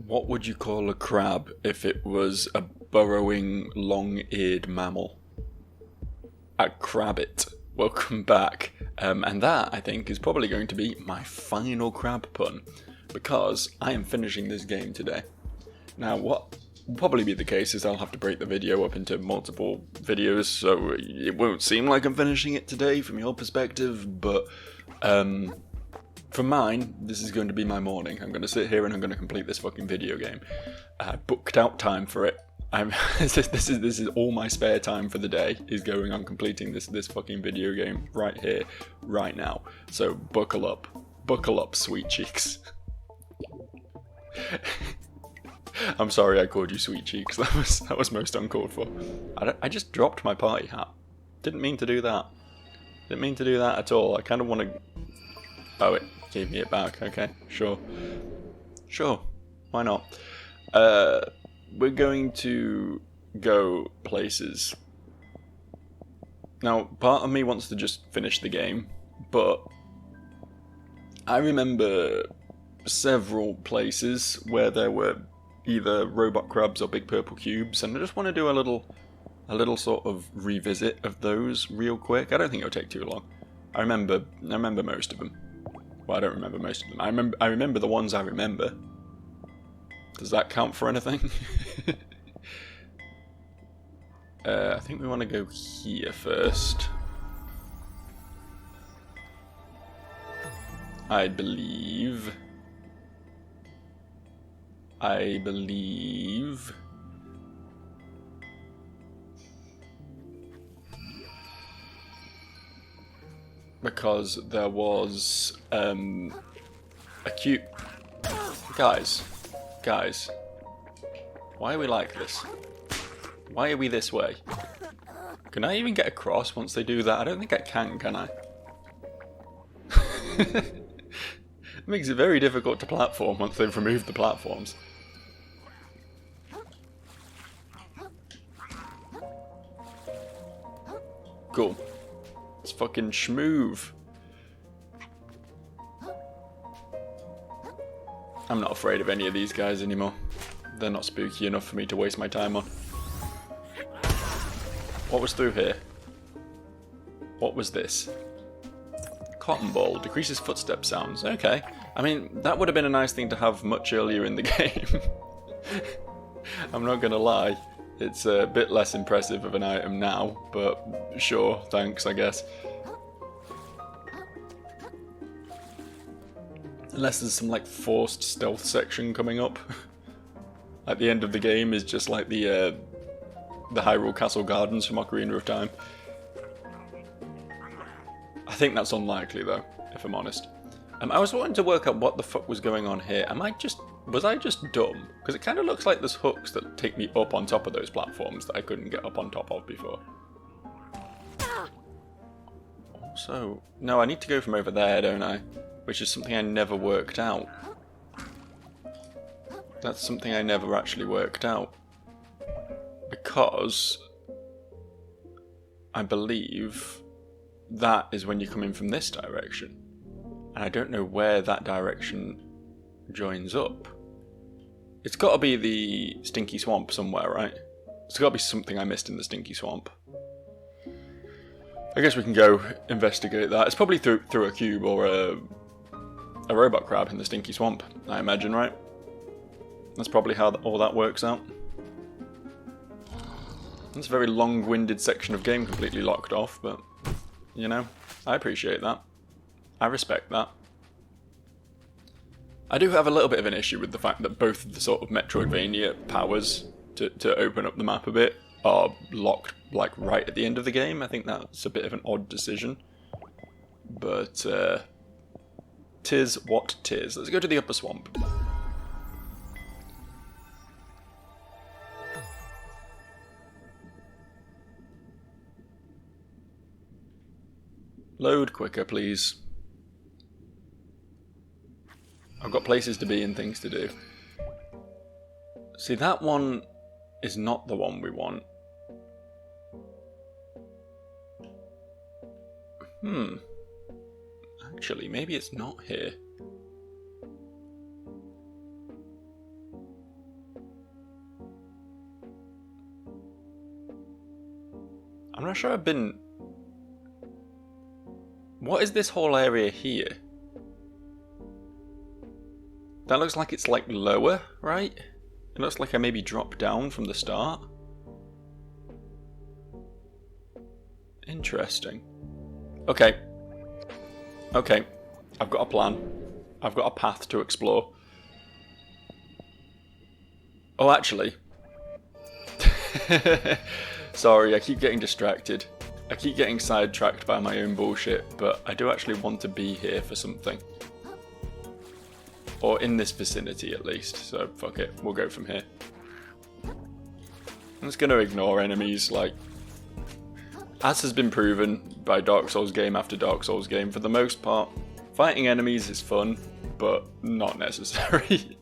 What would you call a crab if it was a burrowing, long-eared mammal? A crabbit. Welcome back. And that, I think, is probably going to be my final crab pun, because I am finishing this game today. Now, what will probably be the case is I'll have to break the video up into multiple videos, so it won't seem like I'm finishing it today from your perspective, but for mine, this is going to be my morning. I'm going to sit here and I'm going to complete this fucking video game. I booked out time for it. This is all my spare time for the day is going on completing this fucking video game right here, right now. So buckle up, sweet cheeks. I'm sorry I called you sweet cheeks. That was most uncalled for. I just dropped my party hat. Didn't mean to do that. Didn't mean to do that at all. I kind of want to. Oh, it gave me it back. Okay, sure. Why not? We're going to go places. Now, part of me wants to just finish the game, but I remember several places where there were either robot crabs or big purple cubes, and I just want to do a little sort of revisit of those real quick. I don't think it'll take too long. I remember most of them. Well, I don't remember most of them. I remember the ones I remember. Does that count for anything? I think we want to go here first. I believe. Because there was a cute... Guys, why are we like this? Why are we this way? Can I even get across once they do that? I don't think I can I? It makes it very difficult to platform once they've removed the platforms. Cool. Let's fucking schmoove. I'm not afraid of any of these guys anymore. They're not spooky enough for me to waste my time on. What was through here? What was this? Cotton ball. Decreases footstep sounds. Okay. I mean, that would have been a nice thing to have much earlier in the game. I'm not gonna lie. It's a bit less impressive of an item now, but sure, thanks, I guess. Unless there's some like forced stealth section coming up. At the end of the game is just like the Hyrule Castle Gardens from Ocarina of Time. I think that's unlikely though, if I'm honest. I was wanting to work out what the fuck was going on here. Was I just dumb? Because it kind of looks like there's hooks that take me up on top of those platforms that I couldn't get up on top of before. Also, no, I need to go from over there, don't I? Which is something I never worked out. That's something I never actually worked out. Because I believe that is when you come in from this direction. And I don't know where that direction joins up. It's got to be the Stinky Swamp somewhere, right? It's got to be something I missed in the Stinky Swamp. I guess we can go investigate that. It's probably through a cube or a robot crab in the Stinky Swamp, I imagine, right? That's probably how all that works out. It's a very long-winded section of game completely locked off, but, you know, I appreciate that. I respect that. I do have a little bit of an issue with the fact that both of the sort of Metroidvania powers to open up the map a bit are locked, like, right at the end of the game. I think that's a bit of an odd decision. But, tis what tis. Let's go to the upper swamp. Load quicker, please. I've got places to be and things to do. See, that one is not the one we want. Actually, maybe it's not here. I'm not sure I've been... What is this whole area here? That looks like it's like lower, right? It looks like I maybe dropped down from the start. Interesting. Okay. Okay. I've got a plan. I've got a path to explore. Oh, actually. Sorry, I keep getting distracted. I keep getting sidetracked by my own bullshit, but I do actually want to be here for something. Or in this vicinity at least, so fuck it, we'll go from here. I'm just going to ignore enemies, like... As has been proven by Dark Souls game after Dark Souls game, for the most part, fighting enemies is fun, but not necessary.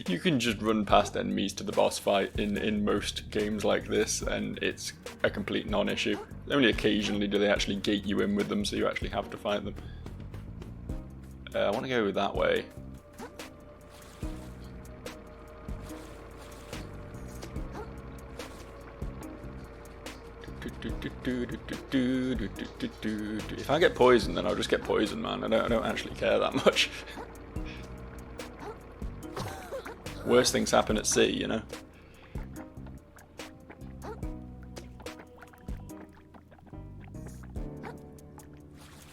You can just run past enemies to the boss fight in most games like this, and it's a complete non-issue. Only occasionally do they actually gate you in with them, so you actually have to fight them. I want to go that way. If I get poisoned, then I'll just get poisoned, man. I don't actually care that much. Worst things happen at sea, you know?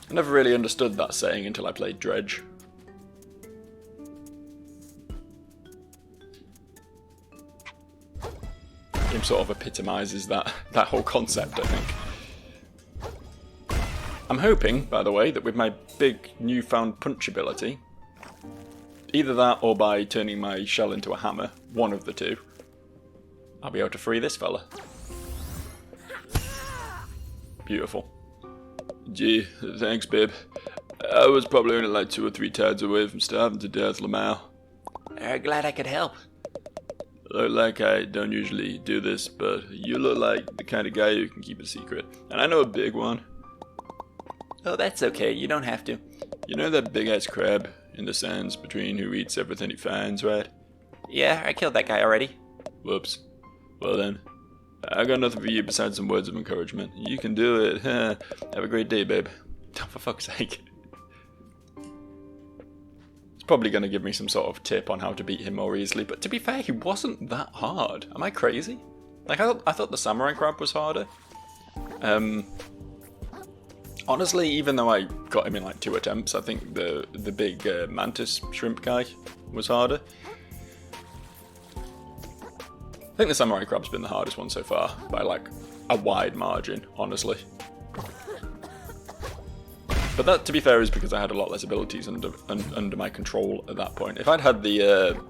I never really understood that saying until I played Dredge. Game sort of epitomizes that whole concept, I think. I'm hoping, by the way, that with my big newfound punch ability, either that or by turning my shell into a hammer, one of the two, I'll be able to free this fella. Beautiful. Gee, thanks, babe. I was probably only like 2 or 3 tads away from starving to death, Lamau. Glad I could help. Look like I don't usually do this, but you look like the kind of guy who can keep a secret. And I know a big one. Oh, that's okay. You don't have to. You know that big-ass crab in the sands between who eats everything he finds, right? Yeah, I killed that guy already. Whoops. Well then, I got nothing for you besides some words of encouragement. You can do it. Have a great day, babe. Oh, for fuck's sake. It's probably going to give me some sort of tip on how to beat him more easily, but to be fair, he wasn't that hard. Am I crazy? Like, I thought the samurai crab was harder. Honestly, even though I got him in like 2 attempts, I think the big mantis shrimp guy was harder. I think the samurai crab's been the hardest one so far, by like a wide margin, honestly. But that, to be fair, is because I had a lot less abilities under my control at that point. If I'd had the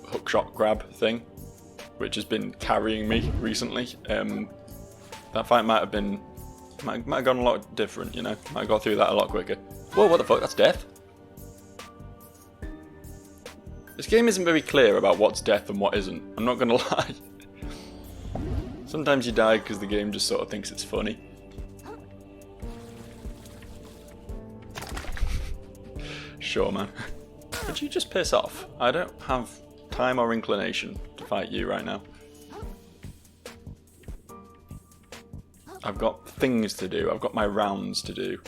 hookshot grab thing, which has been carrying me recently, that fight might have gone a lot different, you know? Might have got through that a lot quicker. Whoa, what the fuck? That's death? This game isn't very clear about what's death and what isn't. I'm not gonna lie. Sometimes you die because the game just sort of thinks it's funny. Sure, man. Could you just piss off? I don't have time or inclination to fight you right now. I've got things to do. I've got my rounds to do.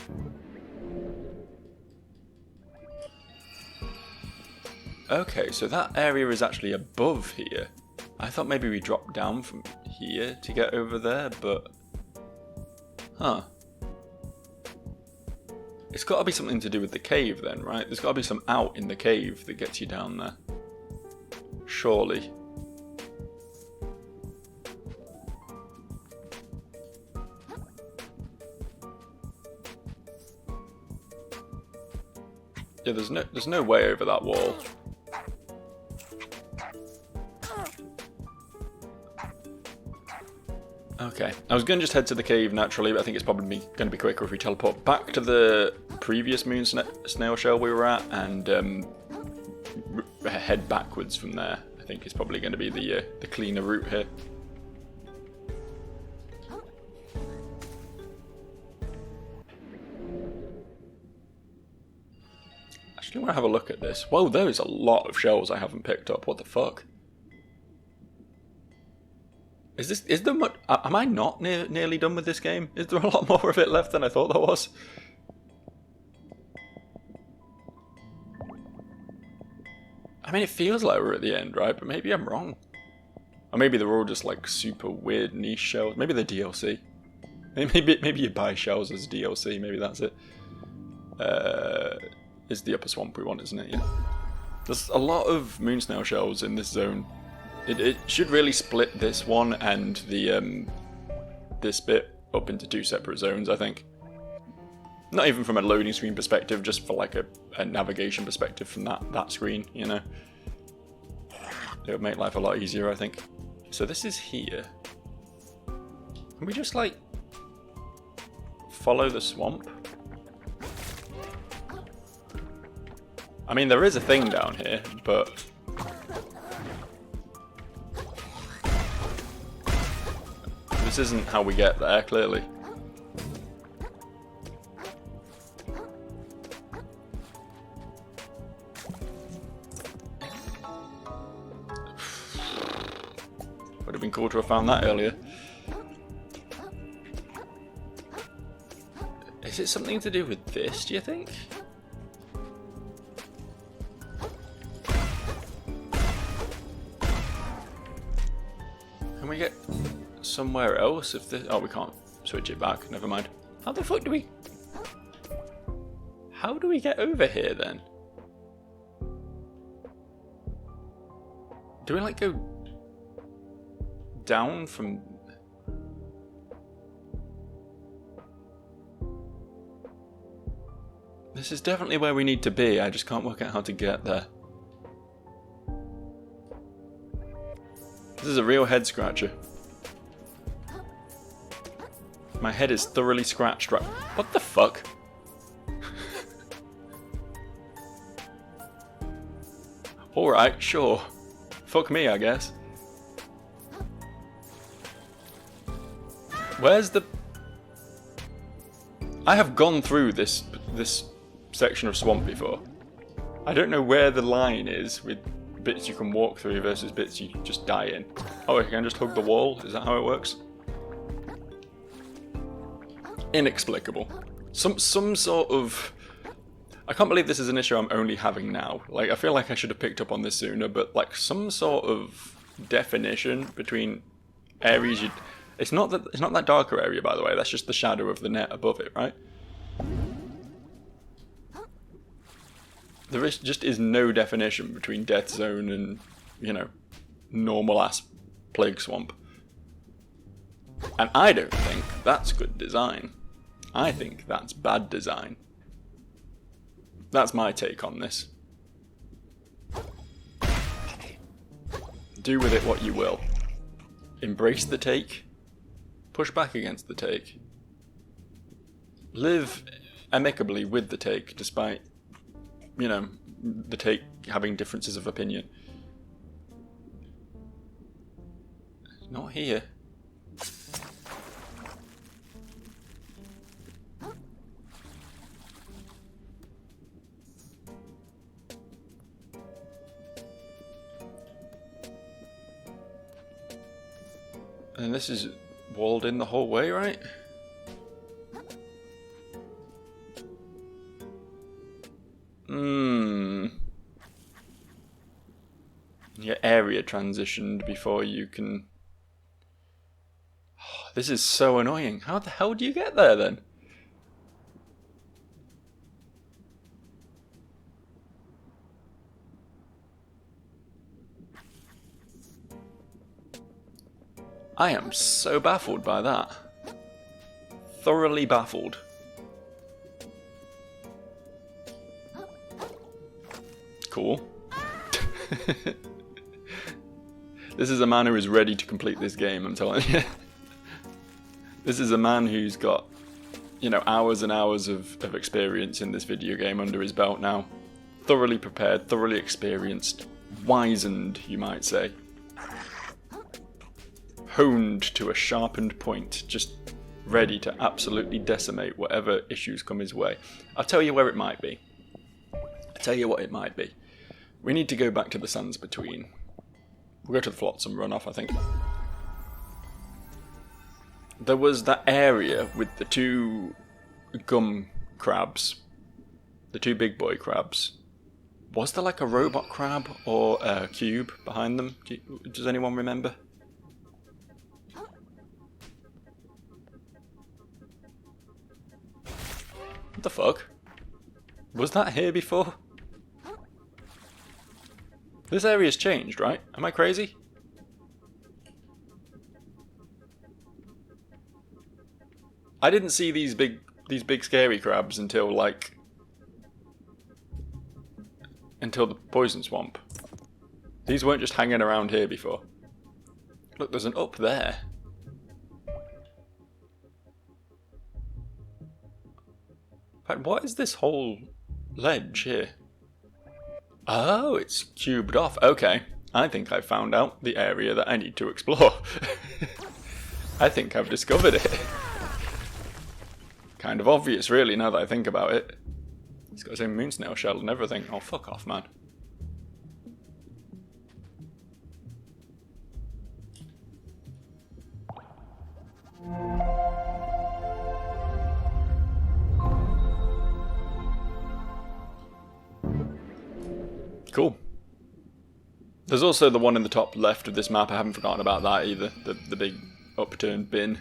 Okay, so that area is actually above here. I thought maybe we dropped down from here to get over there, but... Huh. It's got to be something to do with the cave then, right? There's got to be some out in the cave that gets you down there. Surely. Yeah, there's no way over that wall. Okay, I was going to just head to the cave naturally, but I think it's probably going to be quicker if we teleport back to the previous moon snail shell we were at and head backwards from there. I think it's probably going to be the cleaner route here. Actually, I want to have a look at this. Whoa, there is a lot of shells I haven't picked up. What the fuck? Is there much... Am I not nearly done with this game? Is there a lot more of it left than I thought there was? I mean, it feels like we're at the end, right? But maybe I'm wrong. Or maybe they're all just like super weird niche shells. Maybe they're DLC. Maybe you buy shells as DLC. Maybe that's it. It's the upper swamp we want, isn't it? Yeah. There's a lot of moon snail shells in this zone. It should really split this one and the this bit up into two separate zones, I think. Not even from a loading screen perspective, just for like a navigation perspective from that screen, you know. It would make life a lot easier, I think. So this is here. Can we just like follow the swamp? I mean, there is a thing down here, but this isn't how we get there, clearly. Would have been cool to have found that earlier. Is it something to do with this, do you think? Can we get somewhere else if this... Oh, we can't switch it back. Never mind. How the fuck do we... How do we get over here, then? Do we, like, go down from... This is definitely where we need to be. I just can't work out how to get there. This is a real head scratcher. My head is thoroughly scratched right... What the fuck? Alright, sure. Fuck me, I guess. Where's the... I have gone through this section of swamp before. I don't know where the line is with bits you can walk through versus bits you just die in. Oh, I can just hug the wall? Is that how it works? Inexplicable. Some sort of... I can't believe this is an issue I'm only having now. Like, I feel like I should have picked up on this sooner, but like some sort of definition between areas you... It's not that darker area, by the way. That's just the shadow of the net above it, right? There is no definition between Death Zone and, you know, normal-ass Plague Swamp. And I don't think that's good design. I think that's bad design. That's my take on this. Do with it what you will. Embrace the take. Push back against the take. Live amicably with the take, despite, you know, the take having differences of opinion. Not here. And this is walled in the whole way, right? Your area transitioned before you can... Oh, this is so annoying. How the hell do you get there, then? I am so baffled by that. Thoroughly baffled. Cool. This is a man who is ready to complete this game, I'm telling you. This is a man who's got, you know, hours and hours of experience in this video game under his belt now. Thoroughly prepared, thoroughly experienced, wizened, you might say. Honed to a sharpened point, just ready to absolutely decimate whatever issues come his way. I'll tell you where it might be. I'll tell you what it might be. We need to go back to the sands between. We'll go to the Flotsam runoff, I think. There was that area with the two gum crabs. The two big boy crabs. Was there like a robot crab or a cube behind them? Does anyone remember? What the fuck? Was that here before? This area's changed, right? Am I crazy? I didn't see these big scary crabs until the poison swamp. These weren't just hanging around here before. Look, there's an up there. In fact, what is this whole ledge here? Oh, it's cubed off. Okay, I think I found out the area that I need to explore. I think I've discovered it. Kind of obvious, really, now that I think about it. It's got the same moon snail shell and everything. Oh, fuck off, man. Cool. There's also the one in the top left of this map. I haven't forgotten about that either. The big upturned bin.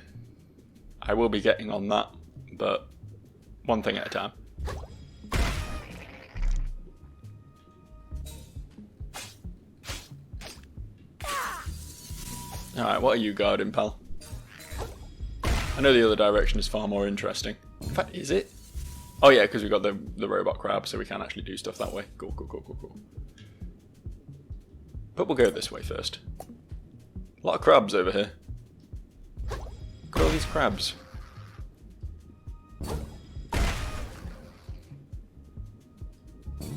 I will be getting on that, but one thing at a time. Alright, what are you guarding, pal? I know the other direction is far more interesting. In fact, is it? Oh yeah, because we've got the robot crab, so we can actually do stuff that way. Cool, cool, cool, cool, cool. But we'll go this way first. A lot of crabs over here. Look at all these crabs.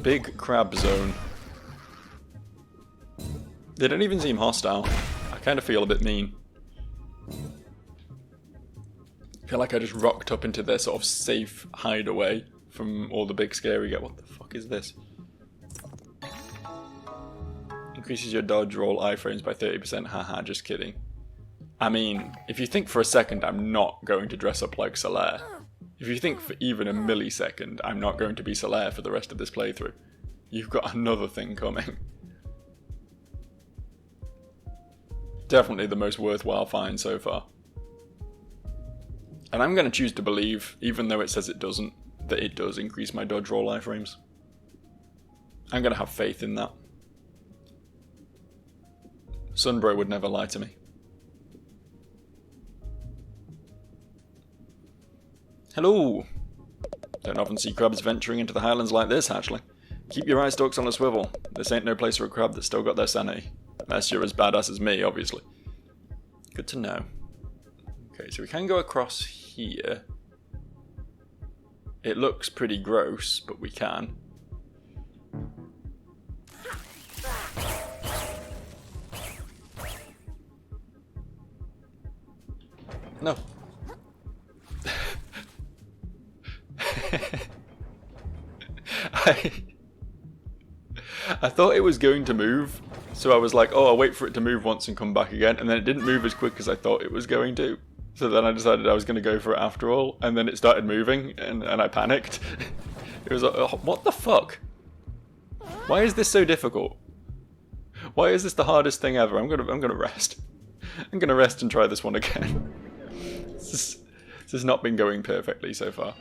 Big crab zone. They don't even seem hostile. I kind of feel a bit mean. I feel like I just rocked up into their sort of safe hideaway from all the big scary guys. What the fuck is this? Increases your dodge roll iframes by 30%. Haha, just kidding. I mean, if you think for a second I'm not going to dress up like Solaire, if you think for even a millisecond I'm not going to be Solaire for the rest of this playthrough, you've got another thing coming. Definitely the most worthwhile find so far. And I'm going to choose to believe, even though it says it doesn't, that it does increase my dodge roll iframes. I'm going to have faith in that. Sunbro would never lie to me. Hello! Don't often see crabs venturing into the highlands like this, actually. Keep your eye stalks on a swivel. This ain't no place for a crab that's still got their sanity. Unless you're as badass as me, obviously. Good to know. Okay, so we can go across here. It looks pretty gross, but we can. No. I thought it was going to move, so I was like, oh, I'll wait for it to move once and come back again, and then it didn't move as quick as I thought it was going to. So then I decided I was going to go for it after all, and then it started moving, and I panicked. It was like, oh, what the fuck? Why is this so difficult? Why is this the hardest thing ever? I'm gonna rest. I'm gonna rest and try this one again. This has not been going perfectly so far.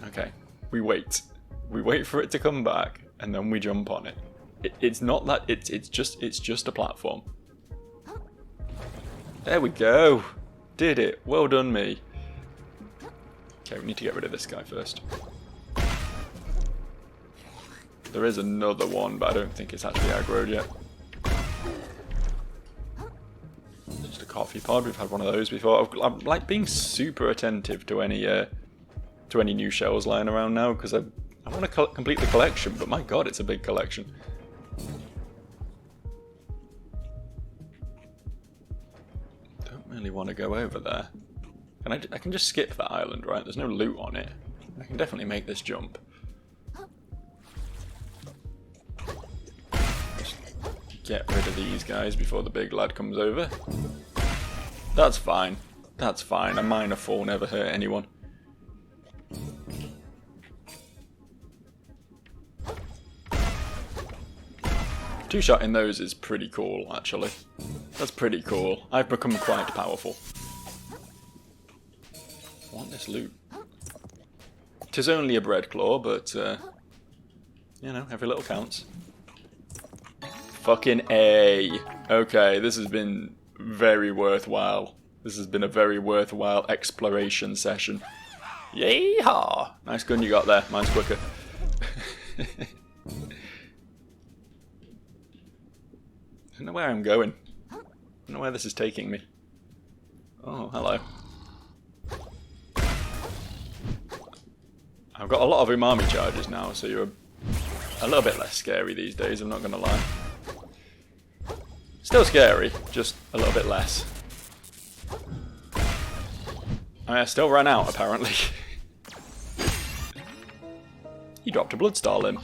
Okay, we wait. We wait for it to come back, and then we jump on it. It's not that. It's just a platform. There we go. Did it. Well done, me. Okay, we need to get rid of this guy first. There is another one, but I don't think it's actually aggroed yet. Just a coffee pod. We've had one of those before. I'm like being super attentive to any new shells lying around now, because I want to complete the collection, but my god, it's a big collection. Don't really want to go over there. I can just skip that island, right? There's no loot on it. I can definitely make this jump. Just get rid of these guys before the big lad comes over. That's fine. That's fine. A minor fall never hurt anyone. Two-shot in those is pretty cool, actually. That's pretty cool. I've become quite powerful. I want this loot. 'Tis only a bread claw, but, you know, every little counts. Fucking A. Okay, this has been very worthwhile. This has been a very worthwhile exploration session. Yeehaw! Nice gun you got there. Mine's quicker. I don't know where I'm going. I don't know where this is taking me. Oh, hello. I've got a lot of umami charges now, so you're a little bit less scary these days, I'm not going to lie. Still scary, just a little bit less. I still ran out, apparently. He dropped a bloodstar limb.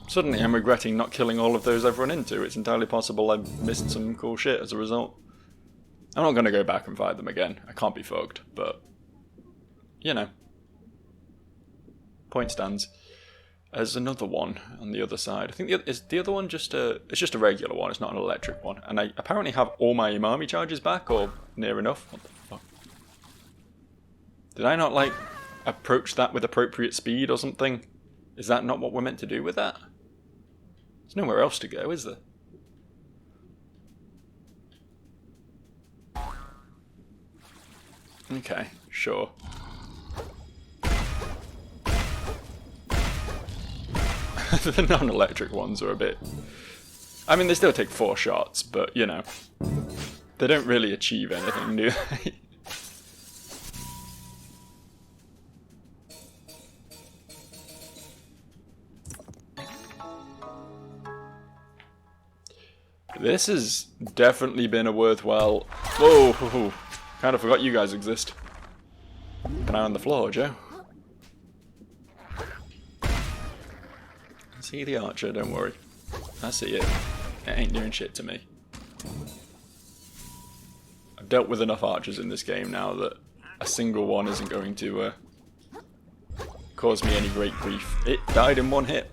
Suddenly I'm regretting not killing all of those I've run into. It's entirely possible I've missed some cool shit as a result. I'm not going to go back and fight them again. I can't be fucked, but... you know. Point stands. There's another one on the other side. I think is the other one just a... it's just a regular one, it's not an electric one. And I apparently have all my umami charges back, or near enough. What the fuck? Did I not, like, approach that with appropriate speed or something? Is that not what we're meant to do with that? There's nowhere else to go, is there? Okay, sure. The non-electric ones are a bit... I mean, they still take 4 shots, but, you know. They don't really achieve anything, do they? This has definitely been a worthwhile... Whoa! Kind of forgot you guys exist. Keep an eye on the floor, Joe. I see the archer, don't worry. I see it. It ain't doing shit to me. I've dealt with enough archers in this game now that a single one isn't going to cause me any great grief. It died in 1 hit.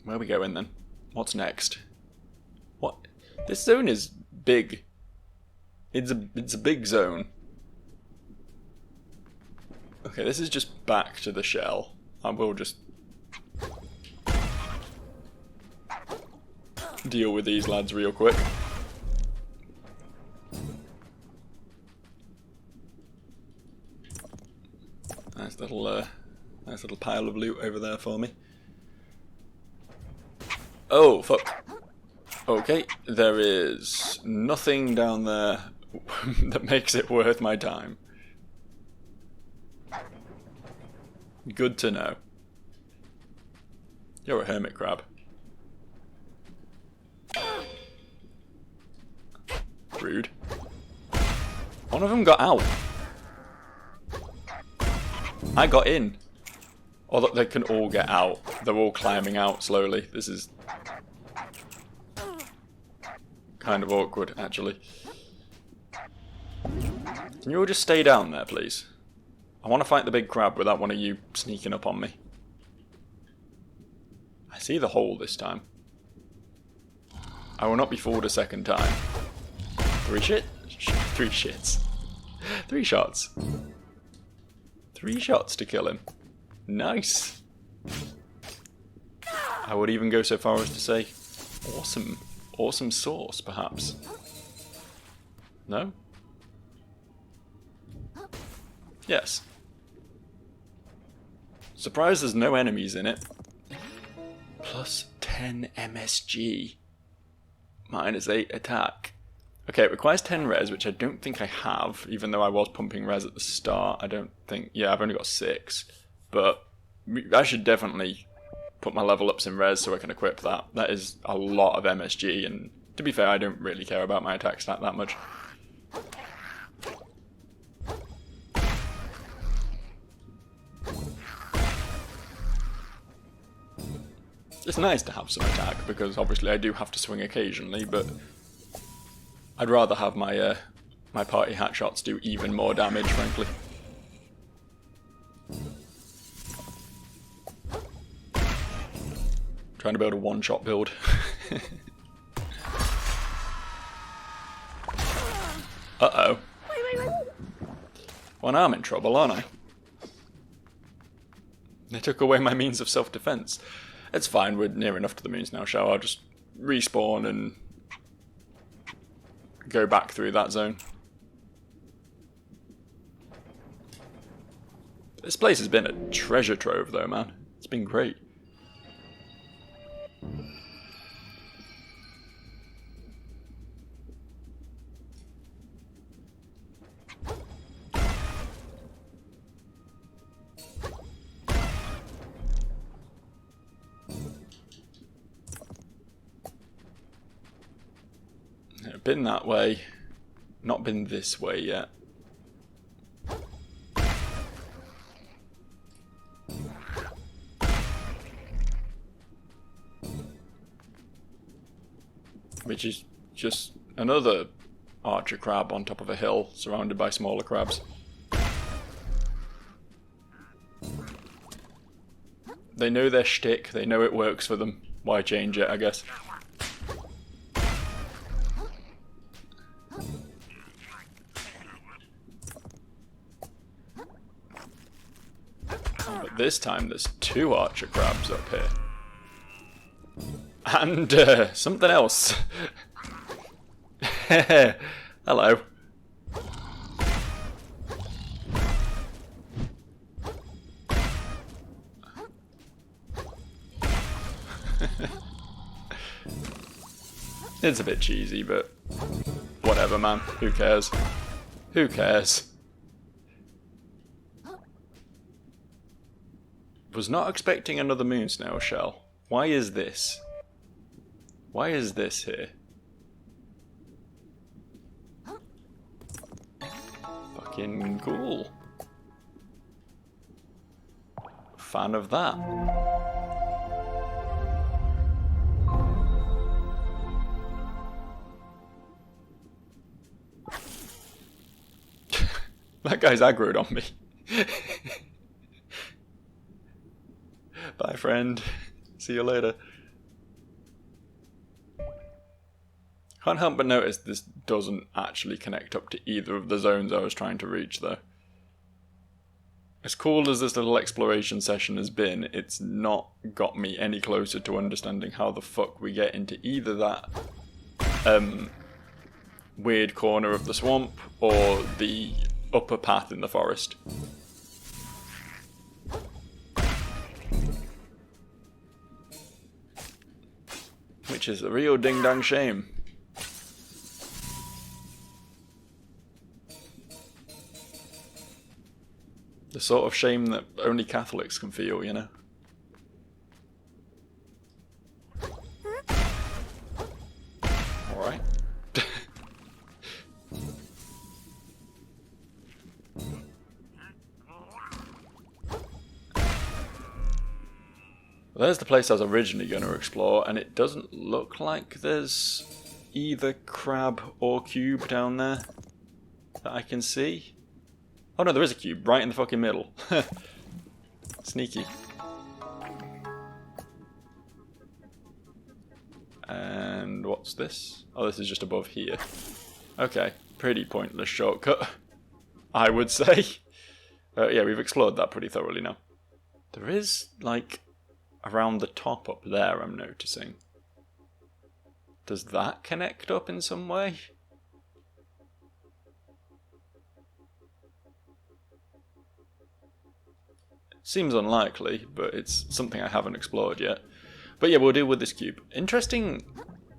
Where are we going then? What's next? What? This zone is big. It's a big zone. Okay, this is just back to the shell. I will just deal with these lads real quick. Nice little pile of loot over there for me. Oh, fuck. Okay, there is nothing down there that makes it worth my time. Good to know. You're a hermit crab. Rude. One of them got out. I got in. Or they can all get out. They're all climbing out slowly. This is kind of awkward, actually. Can you all just stay down there, please? I want to fight the big crab without one of you sneaking up on me. I see the hole this time. I will not be fooled a second time. 3 shits? 3 shits. 3 shots. 3 shots to kill him. Nice. I would even go so far as to say, awesome. Awesome sauce, perhaps. No? Yes. Surprised there's no enemies in it. Plus 10 MSG. -8 attack. Okay, it requires 10 res, which I don't think I have, even though I was pumping res at the start. I don't think... yeah, I've only got 6. But I should definitely put my level ups in res so I can equip that. That is a lot of MSG, and to be fair, I don't really care about my attack stat that much. It's nice to have some attack, because obviously I do have to swing occasionally, but I'd rather have my my party hat shots do even more damage, frankly. Trying to build a one-shot build. Uh-oh. Well, now I'm in trouble, aren't I? They took away my means of self-defense. It's fine, we're near enough to the moons now, shall I? I'll just respawn and go back through that zone. This place has been a treasure trove though, man. It's been great. Been that way, not been this way yet. Which is just another archer crab on top of a hill, surrounded by smaller crabs. They know their shtick, they know it works for them. Why change it, I guess. But this time there's 2 archer crabs up here. And something else. Hello. It's a bit cheesy, but whatever, man. Who cares? Who cares? Was not expecting another moon snail shell. Why is this? Why is this here? Fucking cool. Fan of that. That guy's aggroed on me. Bye, friend. See you later. Can't help but notice this doesn't actually connect up to either of the zones I was trying to reach, though. As cool as this little exploration session has been, it's not got me any closer to understanding how the fuck we get into either that weird corner of the swamp or the upper path in the forest. Which is a real ding-dang shame. The sort of shame that only Catholics can feel, you know? Alright. There's the place I was originally going to explore, and it doesn't look like there's either crab or cube down there that I can see. Oh no, there is a cube right in the fucking middle. Sneaky. And what's this? Oh, this is just above here. Okay, pretty pointless shortcut, I would say. Yeah, we've explored that pretty thoroughly now. There is, like, around the top up there, I'm noticing. Does that connect up in some way? Seems unlikely, but it's something I haven't explored yet. But yeah, we'll deal with this cube. Interesting,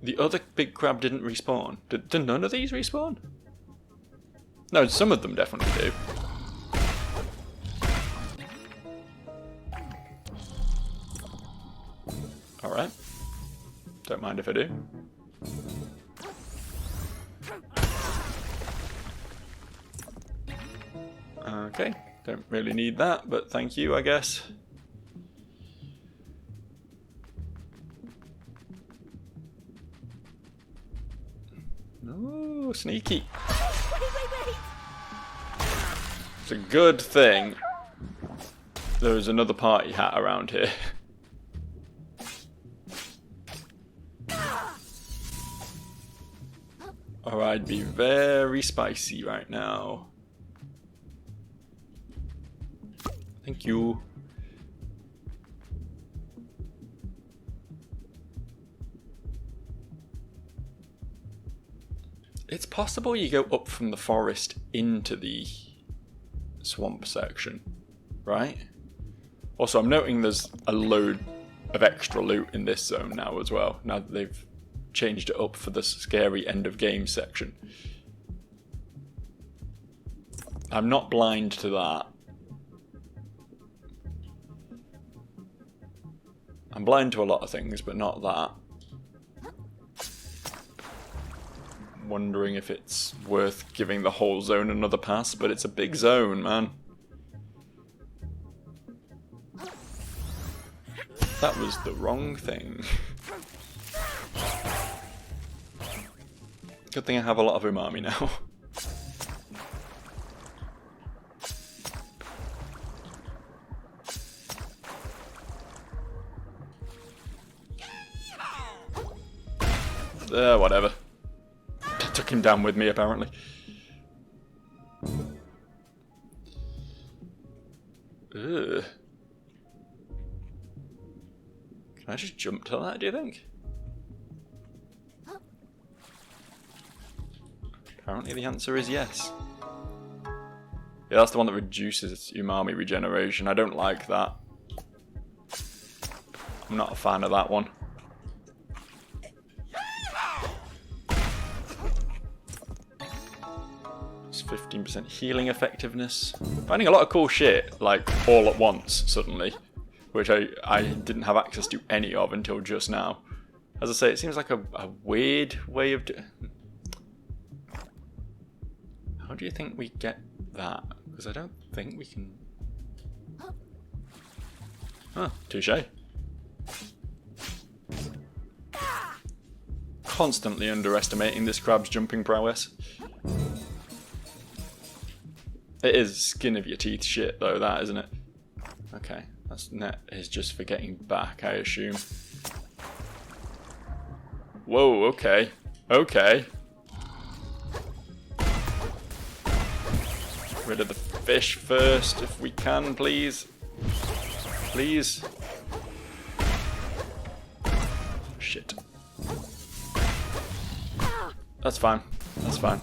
the other big crab didn't respawn. Did none of these respawn? No, some of them definitely do. Alright. Don't mind if I do. Okay. Don't really need that, but thank you, I guess. Ooh, sneaky. It's a good thing there's another party hat around here. Or I'd be very spicy right now. Thank you. It's possible you go up from the forest into the swamp section, right? Also, I'm noting there's a load of extra loot in this zone now as well, now that they've changed it up for the scary end of game section. I'm not blind to that. I'm blind to a lot of things, but not that. Wondering if it's worth giving the whole zone another pass, but it's a big zone, man. That was the wrong thing. Good thing I have a lot of umami now. Whatever. Took him down with me, apparently. Ugh. Can I just jump to that, do you think? Apparently the answer is yes. Yeah, that's the one that reduces umami regeneration. I don't like that. I'm not a fan of that one. It's 15% healing effectiveness. Finding a lot of cool shit, like, all at once, suddenly. Which I didn't have access to any of until just now. As I say, it seems like a weird way of doing... How do you think we get that? Because I don't think we can... Huh, touché. Constantly underestimating this crab's jumping prowess. It is skin of your teeth shit though, that, isn't it? Okay, that's net is just for getting back, I assume. Whoa, okay. Okay. Rid of the fish first, if we can, please. Please. Shit. That's fine. That's fine.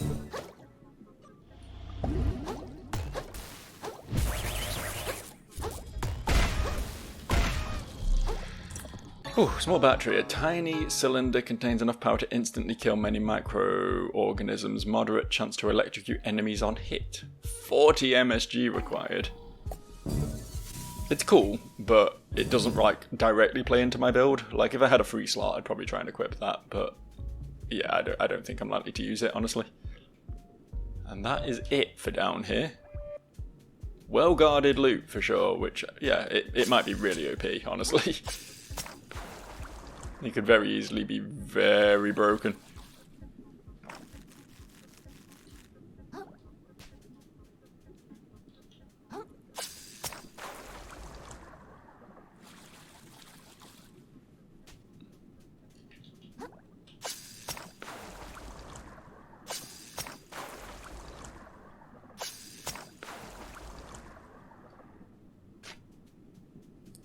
Ooh, small battery. A tiny cylinder contains enough power to instantly kill many microorganisms. Moderate chance to electrocute enemies on hit. 40 MSG required. It's cool, but it doesn't like directly play into my build. Like if I had a free slot, I'd probably try and equip that, but yeah, I don't think I'm likely to use it, honestly. And that is it for down here. Well guarded loot for sure, which yeah, it might be really OP, honestly. It could very easily be very broken.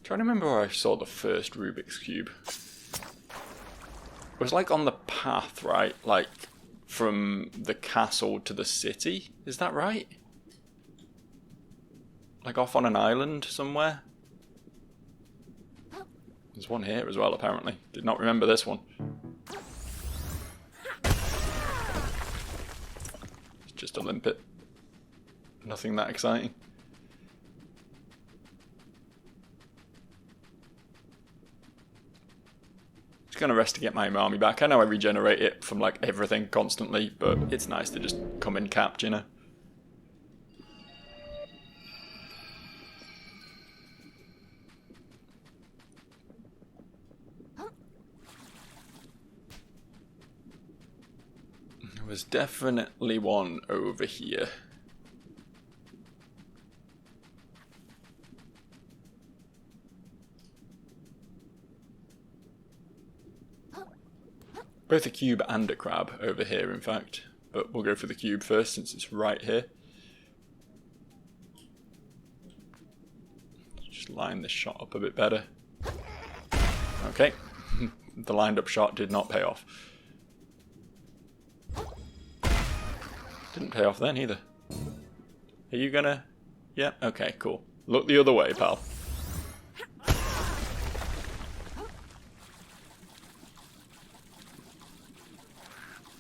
Trying to remember where I saw the first Rubik's Cube. It was like on the path, right? Like from the castle to the city. Is that right? Like off on an island somewhere? There's one here as well, apparently. Did not remember this one. It's just a limpet. Nothing that exciting. Just gonna rest to get my umami back. I know I regenerate it from like everything constantly, but it's nice to just come in capped, you know. There was definitely one over here. Both a cube and a crab over here, in fact. But we'll go for the cube first, since it's right here. Just line this shot up a bit better. Okay. The lined up shot did not pay off. Didn't pay off then either. Are you gonna... Yeah, okay, cool. Look the other way, pal.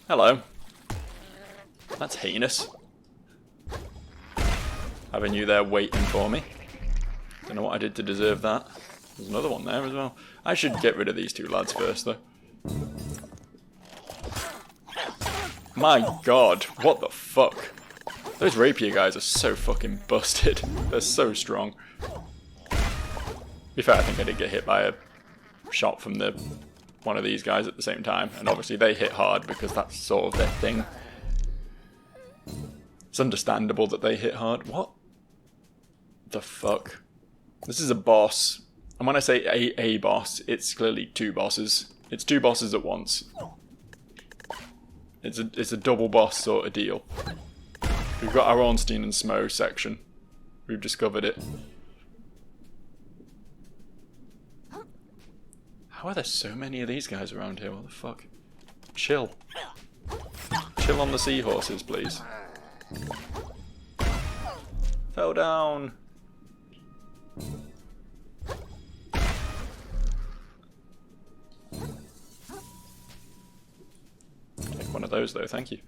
Hello. That's heinous. Having you there waiting for me. Don't know what I did to deserve that. There's another one there as well. I should get rid of these two lads first, though. My god, what the fuck? Those rapier guys are so fucking busted. They're so strong. To be fair, I think I did get hit by a shot from one of these guys at the same time, and obviously they hit hard because that's sort of their thing. It's understandable that they hit hard. What the fuck? This is a boss, and when I say a boss, it's clearly two bosses. It's two bosses at once. It's a double boss sort of deal. We've got our Ornstein and Smo section. We've discovered it. How are there so many of these guys around here? What the fuck? Chill. Chill on the seahorses, please. Fell down. Take one of those though, thank you.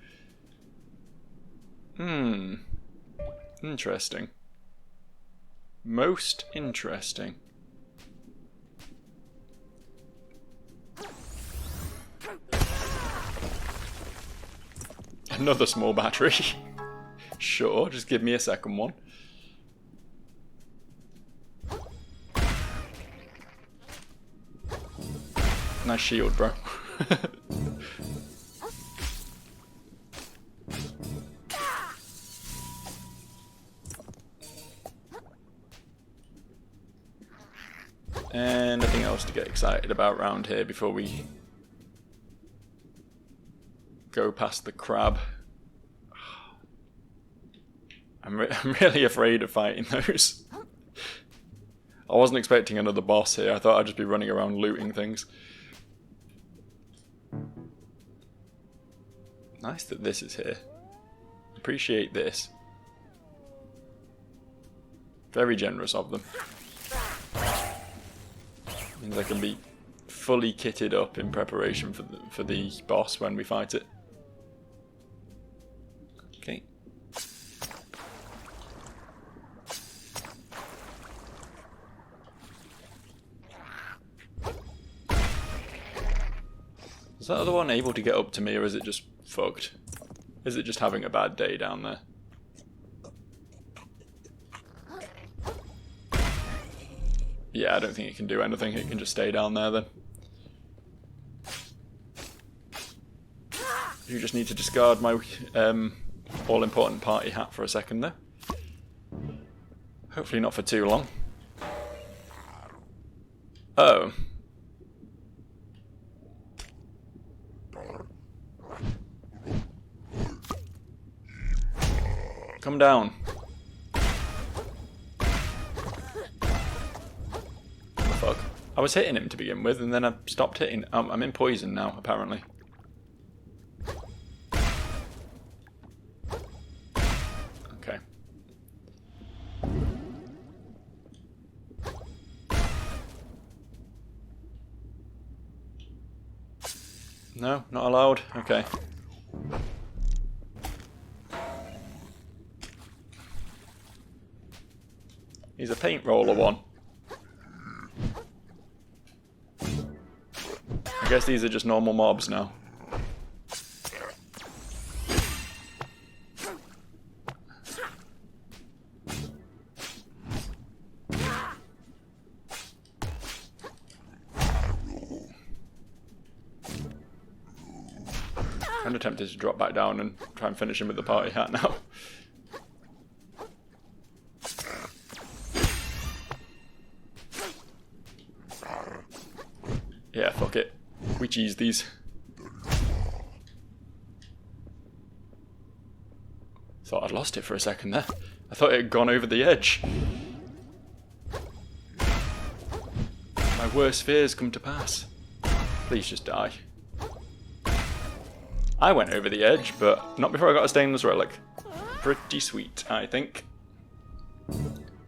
Interesting. Most interesting. Another small battery. Sure, just give me a second one. Nice shield, bro. Anything else to get excited about round here before we go past the crab? I'm really afraid of fighting those. I wasn't expecting another boss here. I thought I'd just be running around looting things. Nice that this is here. Appreciate this. Very generous of them. Means I can be fully kitted up in preparation for the boss when we fight it. Okay. Is that other one able to get up to me, or is it just fucked? Is it just having a bad day down there? Yeah, I don't think it can do anything. It can just stay down there then. You just need to discard my all-important party hat for a second there. Hopefully not for too long. Oh. Come down. Fuck. I was hitting him to begin with, and then I stopped hitting. I'm in poison now, apparently. Okay. No, not allowed? Okay. He's a paint roller one. I guess these are just normal mobs now. I'm tempted to drop back down and try and finish him with the party hat now. Yeah, fuck it. We cheese these. Thought I'd lost it for a second there. I thought it had gone over the edge. My worst fears come to pass. Please just die. I went over the edge, but not before I got a stainless relic. Pretty sweet, I think.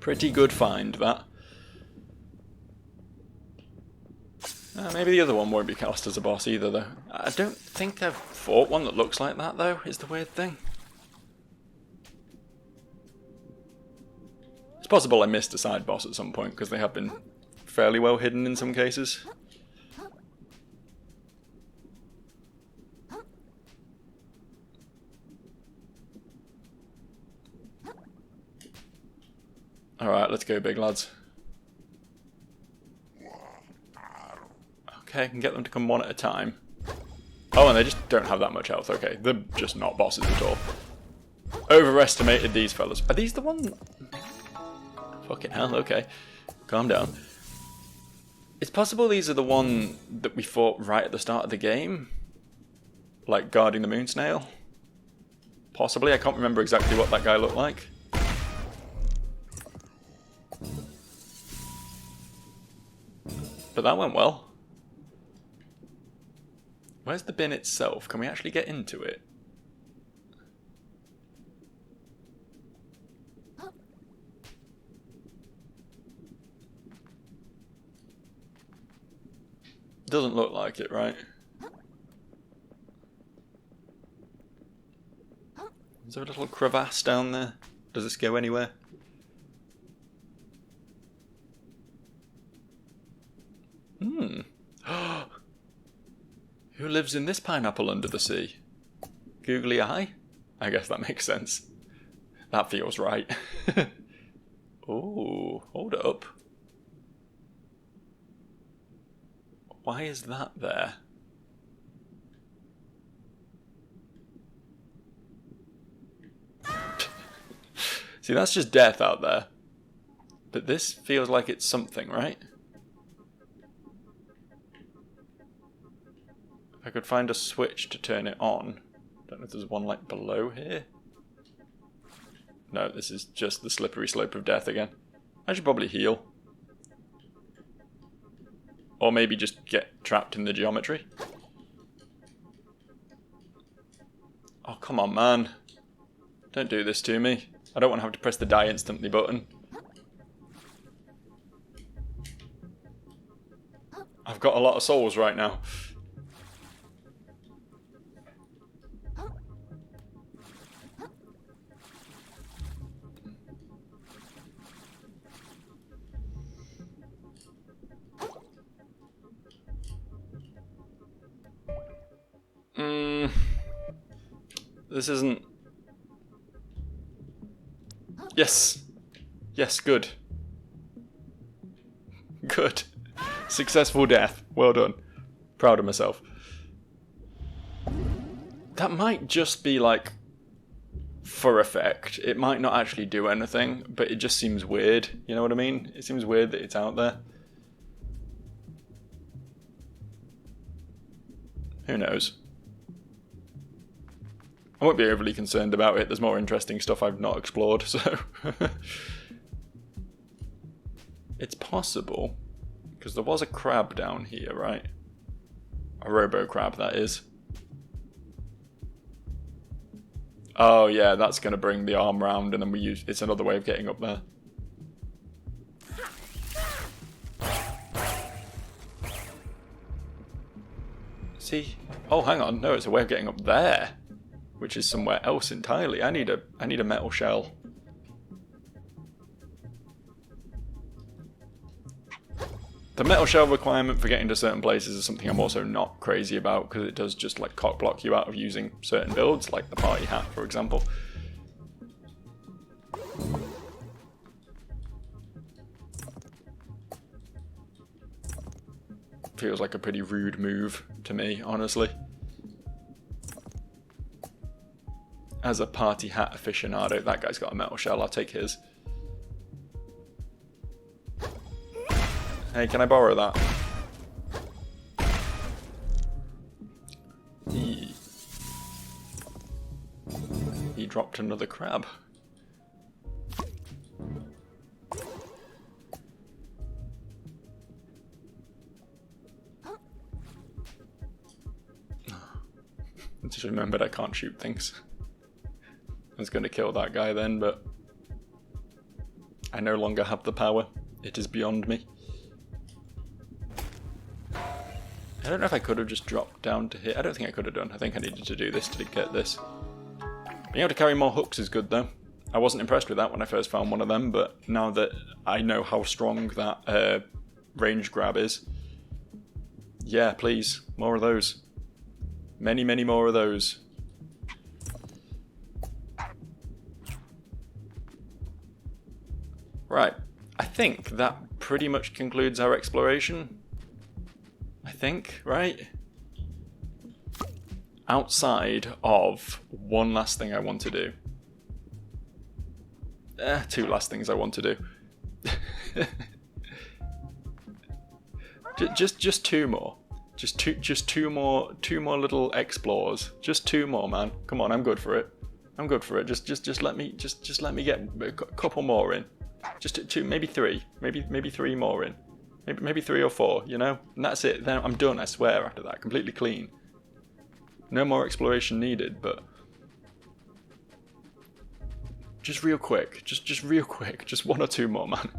Pretty good find, that. Maybe the other one won't be cast as a boss either, though. I don't think I've fought one that looks like that, though, is the weird thing. It's possible I missed a side boss at some point, because they have been fairly well hidden in some cases. Alright, let's go, big lads. Okay, I can get them to come one at a time. Oh, and they just don't have that much health. Okay, they're just not bosses at all. Overestimated these fellas. Are these the ones? Fucking hell, okay. Calm down. It's possible these are the one that we fought right at the start of the game? Like guarding the moon snail? Possibly, I can't remember exactly what that guy looked like. But that went well. Where's the bin itself? Can we actually get into it? Doesn't look like it, right? Is there a little crevasse down there? Does this go anywhere? Who lives in this pineapple under the sea? Googly eye? I guess that makes sense. That feels right. Oh, hold up. Why is that there? See, that's just death out there. But this feels like it's something, right? If I could find a switch to turn it on. Don't know if there's one like below here. No, this is just the slippery slope of death again. I should probably heal. Or maybe just get trapped in the geometry. Oh, come on, man. Don't do this to me. I don't want to have to press the die instantly button. I've got a lot of souls right now. This isn't... Yes. Yes, good. Good. Successful death. Well done. Proud of myself. That might just be like for effect. It might not actually do anything, but it just seems weird. You know what I mean? It seems weird that it's out there. Who knows? I won't be overly concerned about it. There's more interesting stuff I've not explored, so... It's possible, because there was a crab down here, right? A robo crab, that is. Oh yeah, that's going to bring the arm round, and then we use... It's another way of getting up there. See? Oh, hang on. No, it's a way of getting up there. Which is somewhere else entirely. I need a metal shell. The metal shell requirement for getting to certain places is something I'm also not crazy about, because it does just like cock block you out of using certain builds, like the party hat, for example. Feels like a pretty rude move to me, honestly. as a party hat aficionado. That guy's got a metal shell. I'll take his. Hey, can I borrow that? He dropped another crab. I just remembered I can't shoot things. I was going to kill that guy then, but I no longer have the power. It is beyond me. I don't know if I could have just dropped down to here. I don't think I could have done. I think I needed to do this to get this. Being able to carry more hooks is good though. I wasn't impressed with that when I first found one of them, but now that I know how strong that range grab is, yeah, please, more of those. Many, many more of those. Right, I think that pretty much concludes our exploration. I think, right? Outside of one last thing I want to do. Two last things I want to do. just two more. Just two more little explores. Just two more, man. Come on, I'm good for it. I'm good for it. Just let me get a couple more in. Just two, maybe three. Maybe three more in. Maybe 3 or 4, you know? And that's it. Then I'm done, I swear, after that. Completely clean. No more exploration needed, but just real quick. Just real quick. Just 1 or 2 more, man.